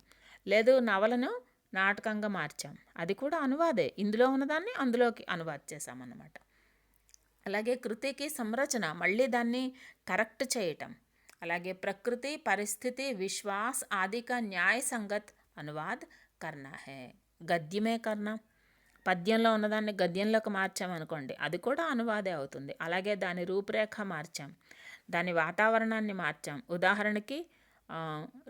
Speaker 1: లేదు నవలను నాటకంగా మార్చాం, అది కూడా అనువాదే, ఇందులో ఉన్నదాన్ని అందులోకి అనువాద్ చేసామన్నమాట। అలాగే కృతికి సంరచన, మళ్ళీ దాన్ని కరెక్ట్ చేయటం, అలాగే ప్రకృతి, పరిస్థితి, విశ్వాస్ ఆది కా న్యాయ సంగత్ అనువాద్ కర్నా హై, గద్యమే కర్నా, పద్యంలో ఉన్నదాన్ని గద్యంలోకి మార్చామనుకోండి అది కూడా అనువాదే అవుతుంది। అలాగే దాని రూపురేఖ మార్చాం, దాని వాతావరణాన్ని మార్చాం। ఉదాహరణకి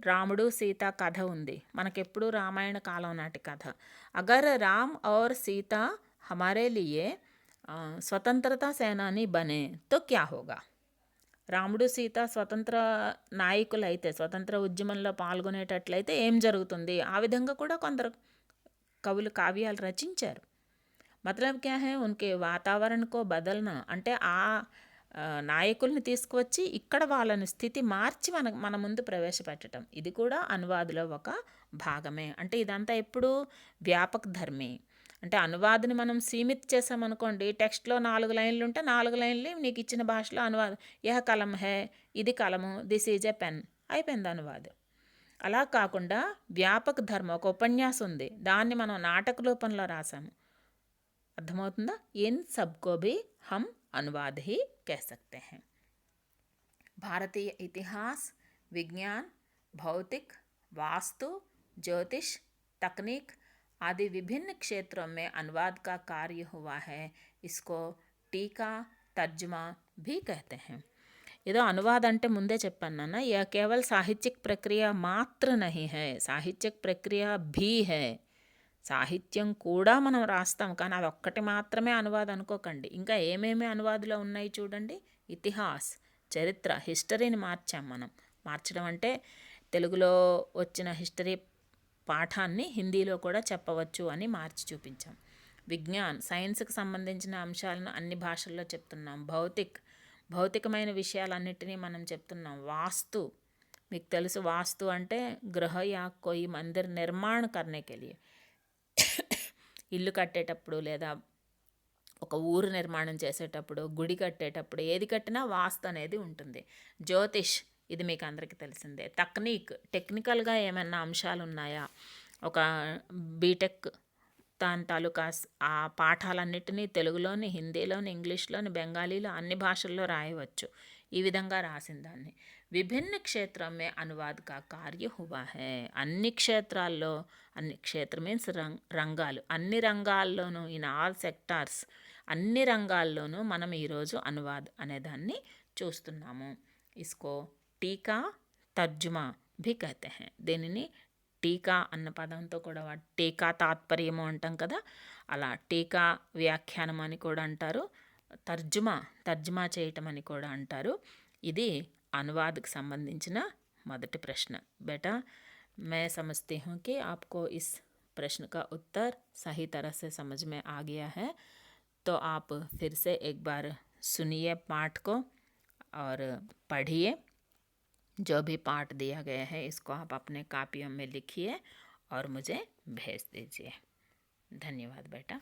Speaker 1: రాముడు సీత కథ ఉంది, మనకెప్పుడు రామాయణ కాలం నాటి కథ। అగర్ రామ్ और सीता हमारे लिए స్వతంత్రతా సేనాని బనే తో క్యా హోగా, రాముడు సీత స్వతంత్ర నాయకులైతే, స్వతంత్ర ఉద్యమంలో పాల్గొనేటట్లయితే ఏం జరుగుతుంది? ఆ విధంగా కూడా కొందరు కవులు కావ్యాలు రచించారు। మతలబ్ క్యా హై, ఉన్కే వాతావరణ కో బదల్నా అంటే ఆ నాయకుల్ని తీసుకువచ్చి ఇక్కడ వాళ్ళని స్థితి మార్చి మన ముందు ప్రవేశపెట్టడం, ఇది కూడా అనువాదులో ఒక భాగమే। అంటే ఇదంతా ఎప్పుడు వ్యాపక ధర్మి, అంటే అనువాదుని మనం సీమిత్ చేసామనుకోండి, టెక్స్ట్లో 4 లైన్లు ఉంటే 4 లైన్లు నీకు ఇచ్చిన భాషలో అనువాదం, యహ కలం హే, ఇది కలము, దిస్ ఈజ్ ఎ పెన్, అయిపోయింది అనువాదం। అలా కాకుండా వ్యాపక ధర్మం, ఒక ఉపన్యాసం ఉంది, దాన్ని మనం నాటక రూపంలో రాసాము, అర్థమవుతుందా? ఇన్ సబ్కో భీ హమ్ అనువాద్ హీ కహ సక్తే హై। భారతీయ ఇతిహాస్, విజ్ఞాన్, భౌతిక్, वास्तु, ज्योतिष, तकनीक आदि विभिन्न क्षेत्रों में अनुवाद का कार्य हुआ है। इसको टीका तर्जुमा भी कहते हैं। ఏదో అనువాద అంటే ముందే చెప్పాను నాన్న, यह केवल साहित्यिक प्रक्रिया मात्र नहीं है, साहित्यिक प्रक्रिया भी है. సాహిత్యం కూడా మనం రాస్తాం, కానీ అది ఒక్కటి మాత్రమే అనువాదం అనుకోకండి. ఇంకా ఏమేమి అనువాదులో ఉన్నాయి చూడండి. ఇతిహాస్, చరిత్ర, హిస్టరీని మార్చాం మనం. మార్చడం అంటే తెలుగులో వచ్చిన హిస్టరీ పాఠాన్ని హిందీలో కూడా చెప్పవచ్చు అని మార్చి చూపించాం. విజ్ఞాన్, సైన్స్కి సంబంధించిన అంశాలను అన్ని భాషల్లో చెప్తున్నాం. భౌతికమైన విషయాలన్నిటినీ మనం చెప్తున్నాం. వాస్తు, మీకు తెలుసు వాస్తు అంటే గృహ యా కోయి మందిర్ నిర్మాణ కర్నే కే లియే, ఇల్లు కట్టేటప్పుడు లేదా ఒక ఊరు నిర్మాణం చేసేటప్పుడు, గుడి కట్టేటప్పుడు, ఏది కట్టినా వాస్తు అనేది ఉంటుంది. జ్యోతిష్, ఇది మీకు అందరికీ తెలిసిందే. టెక్నికల్గా ఏమైనా అంశాలు ఉన్నాయా, ఒక బీటెక్ దాని తాలూకా ఆ పాఠాలన్నిటినీ తెలుగులోని, హిందీలోని, ఇంగ్లీష్లోని, బెంగాలీలో అన్ని భాషల్లో రాయవచ్చు. ఈ విధంగా రాసిన దాన్ని విభిన్న క్షేత్రం మే అనువాద్ కా కార్య హువా హై. అన్ని క్షేత్రాల్లో, అన్ని క్షేత్రం మీన్స్ రంగాలు, అన్ని రంగాల్లోనూ, ఇన్ ఆల్ సెక్టార్స్, అన్ని రంగాల్లోనూ మనం ఈరోజు అనువాద్ అనేదాన్ని చూస్తున్నాము. ఇస్కో టీకా తర్జుమా భీ కహతే హై. దీనిని టీకా అన్న పదంతో కూడా టీకా తాత్పర్యము అంటాం కదా, అలా టీకా వ్యాఖ్యానం అని కూడా అంటారు. తర్జుమా చేయటం అని కూడా అంటారు. ఇది అనువాదకు సంబంధించిన మొదటి ప్రశ్న. బేటా मैं समझती हूँ कि आपको इस प्रश्न का उत्तर सही तरह से समझ में आ गया है. तो आप फिर से एक बार सुनिए पाठ को और पढ़िए. जो भी पाठ दिया गया है इसको आप अपने कापियों में लिखिए और मुझे भेज दीजिए. धन्यवाद बेटा.